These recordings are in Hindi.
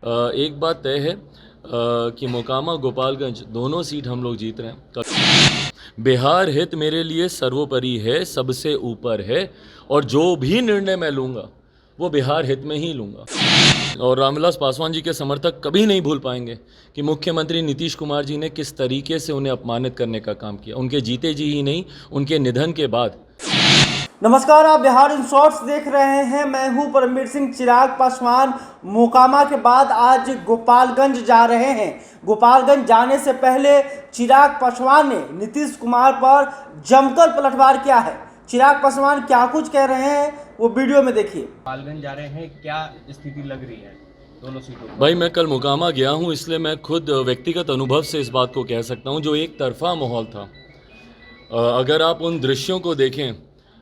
एक बात तय है कि मोकामा गोपालगंज दोनों सीट हम लोग जीत रहे हैं। बिहार हित मेरे लिए सर्वोपरि है, सबसे ऊपर है, और जो भी निर्णय मैं लूँगा वो बिहार हित में ही लूँगा। और रामविलास पासवान जी के समर्थक कभी नहीं भूल पाएंगे कि मुख्यमंत्री नीतीश कुमार जी ने किस तरीके से उन्हें अपमानित करने का काम किया, उनके जीते जी ही नहीं, उनके निधन के बाद। नमस्कार, आप बिहार इन शॉर्ट्स देख रहे हैं। मैं हूं परमवीर सिंह। चिराग पासवान मोकामा के बाद आज गोपालगंज जा रहे हैं। गोपालगंज जाने से पहले चिराग पासवान ने नीतीश कुमार पर जमकर पलटवार किया है। चिराग पासवान क्या कुछ कह रहे हैं वो वीडियो में देखिए। गोपालगंज जा रहे हैं, क्या स्थिति लग रही है दोनों सीटों पर? भाई, मैं कल मोकामा गया हूं, इसलिए मैं खुद व्यक्तिगत अनुभव से इस बात को कह सकता हूं। जो एक तरफा माहौल था, अगर आप उन दृश्यों को देखें,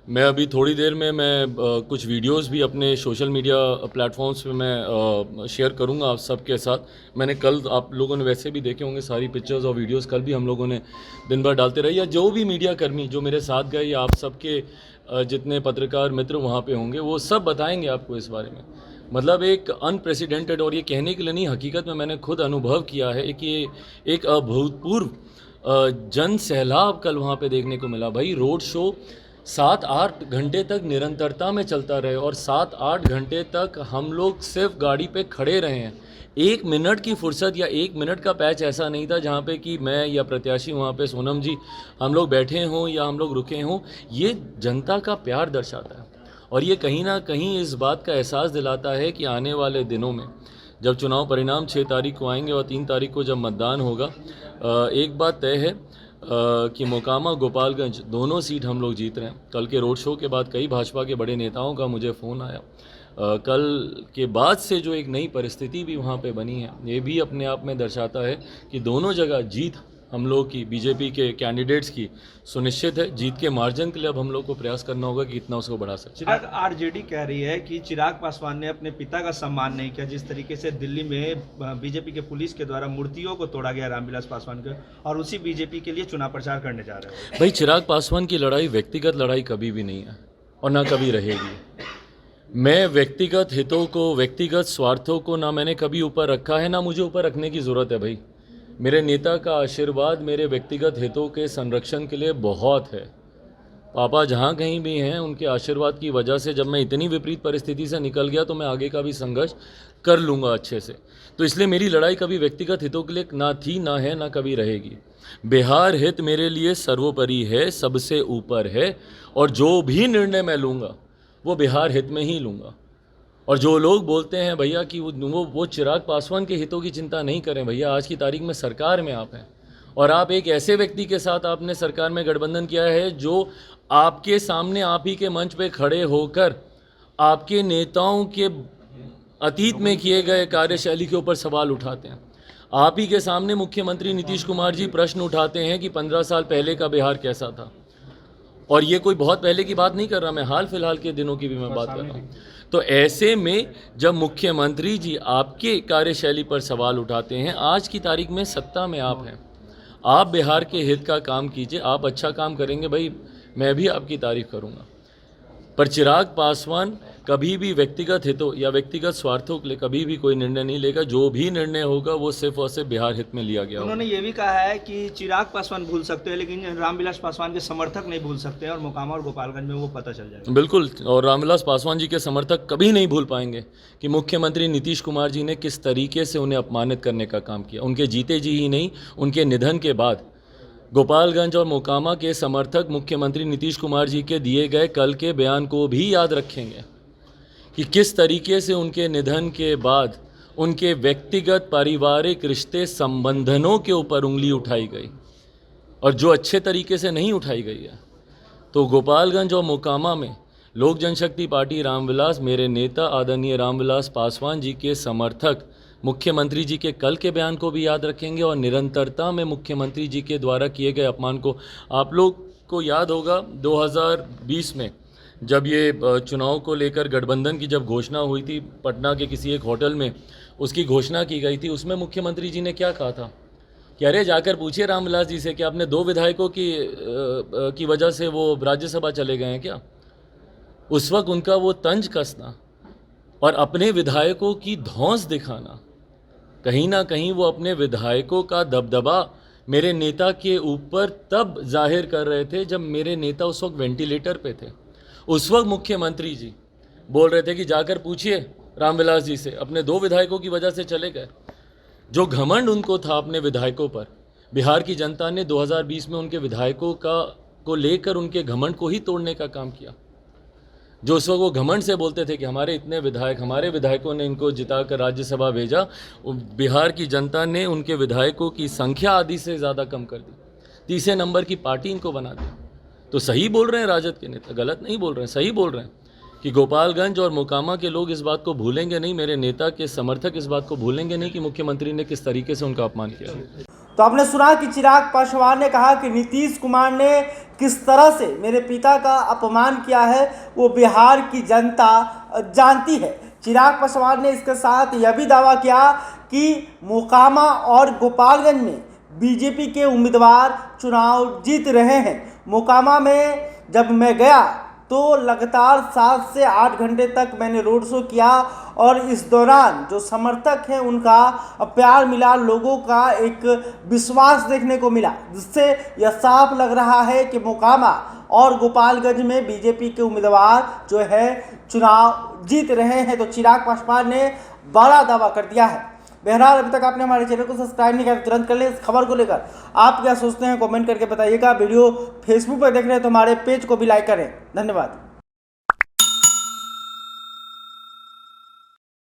मैं अभी थोड़ी देर में कुछ वीडियोस भी अपने सोशल मीडिया प्लेटफॉर्म्स पे मैं शेयर करूंगा आप सबके साथ। मैंने कल, आप लोगों ने वैसे भी देखे होंगे सारी पिक्चर्स और वीडियोस, कल भी हम लोगों ने दिन भर डालते रहे, या जो भी मीडिया कर्मी जो मेरे साथ गए, या आप सबके जितने पत्रकार मित्र वहाँ पे होंगे, वो सब बताएंगे आपको इस बारे में। मतलब एक अनप्रेसिडेंटेड, और ये कहने के लिए नहीं, हकीकत में मैंने खुद अनुभव किया है कि एक अभूतपूर्व जन सैलाब कल वहाँ पे देखने को मिला। भाई, रोड शो 7-8 घंटे तक निरंतरता में चलता रहे, और 7-8 घंटे तक हम लोग सिर्फ गाड़ी पे खड़े रहे हैं। 1 मिनट की फुर्सत या 1 मिनट का पैच ऐसा नहीं था जहाँ पे कि मैं या प्रत्याशी वहाँ पे सोनम जी हम लोग बैठे हों या हम लोग रुके हों। ये जनता का प्यार दर्शाता है, और ये कहीं ना कहीं इस बात का एहसास दिलाता है कि आने वाले दिनों में जब चुनाव परिणाम 6 तारीख को आएंगे और 3 तारीख को जब मतदान होगा, एक बात तय है कि मोकामा गोपालगंज दोनों सीट हम लोग जीत रहे हैं। कल के रोड शो के बाद कई भाजपा के बड़े नेताओं का मुझे फ़ोन आया। कल के बाद से जो एक नई परिस्थिति भी वहाँ पे बनी है, ये भी अपने आप में दर्शाता है कि दोनों जगह जीत हम लोग की, बीजेपी के कैंडिडेट्स की सुनिश्चित है। जीत के मार्जिन के लिए अब हम लोग को प्रयास करना होगा कि कितना उसको बढ़ा सकते। चिराग, आरजेडी कह रही है कि चिराग पासवान ने अपने पिता का सम्मान नहीं किया, जिस तरीके से दिल्ली में बीजेपी के पुलिस के द्वारा मूर्तियों को तोड़ा गया रामविलास पासवान के, और उसी बीजेपी के लिए चुनाव प्रचार करने जा रहे हैं। भाई, चिराग पासवान की लड़ाई व्यक्तिगत लड़ाई कभी भी नहीं है और ना कभी रहेगी। मैं व्यक्तिगत हितों को, व्यक्तिगत स्वार्थों को ना मैंने कभी ऊपर रखा है, ना मुझे ऊपर रखने की ज़रूरत है। भाई, मेरे नेता का आशीर्वाद मेरे व्यक्तिगत हितों के संरक्षण के लिए बहुत है। पापा जहाँ कहीं भी हैं, उनके आशीर्वाद की वजह से जब मैं इतनी विपरीत परिस्थिति से निकल गया, तो मैं आगे का भी संघर्ष कर लूँगा अच्छे से। तो इसलिए मेरी लड़ाई कभी व्यक्तिगत हितों के लिए ना थी, ना है, ना कभी रहेगी। बिहार हित मेरे लिए सर्वोपरि है, सबसे ऊपर है, और जो भी निर्णय मैं लूँगा वो बिहार हित में ही लूँगा। और जो लोग बोलते हैं भैया कि वो चिराग पासवान के हितों की चिंता नहीं करें, भैया आज की तारीख में सरकार में आप हैं, और आप एक ऐसे व्यक्ति के साथ आपने सरकार में गठबंधन किया है जो आपके सामने, आप ही के मंच पे खड़े होकर आपके नेताओं के अतीत में किए गए कार्यशैली के ऊपर सवाल उठाते हैं। आप ही के सामने मुख्यमंत्री नीतीश कुमार जी प्रश्न उठाते हैं कि 15 साल पहले का बिहार कैसा था। और ये कोई बहुत पहले की बात नहीं कर रहा, मैं हाल फिलहाल के दिनों की भी मैं बात कर रहा हूँ। तो ऐसे में जब मुख्यमंत्री जी आपके कार्यशैली पर सवाल उठाते हैं, आज की तारीख में सत्ता में आप हैं, आप बिहार के हित का काम कीजिए, आप अच्छा काम करेंगे, भाई मैं भी आपकी तारीफ करूँगा। पर चिराग पासवान कभी भी व्यक्तिगत हितों या व्यक्तिगत स्वार्थों के लिए कभी भी कोई निर्णय नहीं लेगा। जो भी निर्णय होगा वो सिर्फ और सिर्फ बिहार हित में लिया गया। उन्होंने ये भी कहा है कि चिराग पासवान भूल सकते हैं, लेकिन रामविलास पासवान के समर्थक नहीं भूल सकते हैं, और मोकामा और गोपालगंज में वो पता चल जाएगा। बिल्कुल, और रामविलास पासवान जी के समर्थक कभी नहीं भूल पाएंगे कि मुख्यमंत्री नीतीश कुमार जी ने किस तरीके से उन्हें अपमानित करने का काम किया, उनके जीते जी ही नहीं, उनके निधन के बाद। गोपालगंज और मोकामा के समर्थक मुख्यमंत्री नीतीश कुमार जी के दिए गए कल के बयान को भी याद रखेंगे कि किस तरीके से उनके निधन के बाद उनके व्यक्तिगत पारिवारिक रिश्ते संबंधनों के ऊपर उंगली उठाई गई, और जो अच्छे तरीके से नहीं उठाई गई है। तो गोपालगंज और मोकामा में लोक जनशक्ति पार्टी रामविलास, मेरे नेता आदरणीय रामविलास पासवान जी के समर्थक मुख्यमंत्री जी के कल के बयान को भी याद रखेंगे, और निरंतरता में मुख्यमंत्री जी के द्वारा किए गए अपमान को। आप लोग को याद होगा 2020 में जब ये चुनाव को लेकर गठबंधन की जब घोषणा हुई थी, पटना के किसी एक होटल में उसकी घोषणा की गई थी, उसमें मुख्यमंत्री जी ने क्या कहा था कि अरे जाकर पूछिए रामविलास जी से कि आपने 2 विधायकों की वजह से वो राज्यसभा चले गए हैं क्या। उस वक्त उनका वो तंज कसना और अपने विधायकों की धौंस दिखाना, कहीं ना कहीं वो अपने विधायकों का दबदबा मेरे नेता के ऊपर तब जाहिर कर रहे थे जब मेरे नेता उस वक्त वेंटिलेटर पे थे। उस वक्त मुख्यमंत्री जी बोल रहे थे कि जाकर पूछिए रामविलास जी से, अपने 2 विधायकों की वजह से चले गए। जो घमंड उनको था अपने विधायकों पर, बिहार की जनता ने 2020 में उनके विधायकों को लेकर उनके घमंड को ही तोड़ने का काम किया। जो उस वक्त वो घमंड से बोलते थे कि हमारे इतने विधायक, हमारे विधायकों ने इनको जिताकर राज्यसभा भेजा, बिहार की जनता ने उनके विधायकों की संख्या आधी से ज़्यादा कम कर दी, तीसरे नंबर की पार्टी इनको बना दिया। तो सही बोल रहे हैं राजद के नेता, गलत नहीं बोल रहे हैं, सही बोल रहे हैं कि गोपालगंज और मोकामा के लोग इस बात को भूलेंगे नहीं, मेरे नेता के समर्थक इस बात को भूलेंगे नहीं कि मुख्यमंत्री ने किस तरीके से उनका अपमान किया। तो आपने सुना कि चिराग पासवान ने कहा कि नीतीश कुमार ने किस तरह से मेरे पिता का अपमान किया है वो बिहार की जनता जानती है। चिराग पासवान ने इसके साथ यह भी दावा किया कि मोकामा और गोपालगंज में बीजेपी के उम्मीदवार चुनाव जीत रहे हैं। मोकामा में जब मैं गया तो लगातार 7 से 8 घंटे तक मैंने रोड शो किया और इस दौरान जो समर्थक हैं उनका प्यार मिला, लोगों का एक विश्वास देखने को मिला, जिससे यह साफ लग रहा है कि मोकामा और गोपालगंज में बीजेपी के उम्मीदवार जो है चुनाव जीत रहे हैं। तो चिराग पासवान ने बड़ा दावा कर दिया है। बहरहाल अभी तक आपने हमारे चैनल को सब्सक्राइब नहीं किया तो तुरंत कर लें। इस खबर को लेकर आप क्या सोचते हैं कमेंट करके बताइएगा। वीडियो फेसबुक पर देख रहे हैं तो हमारे पेज को भी लाइक करें। धन्यवाद।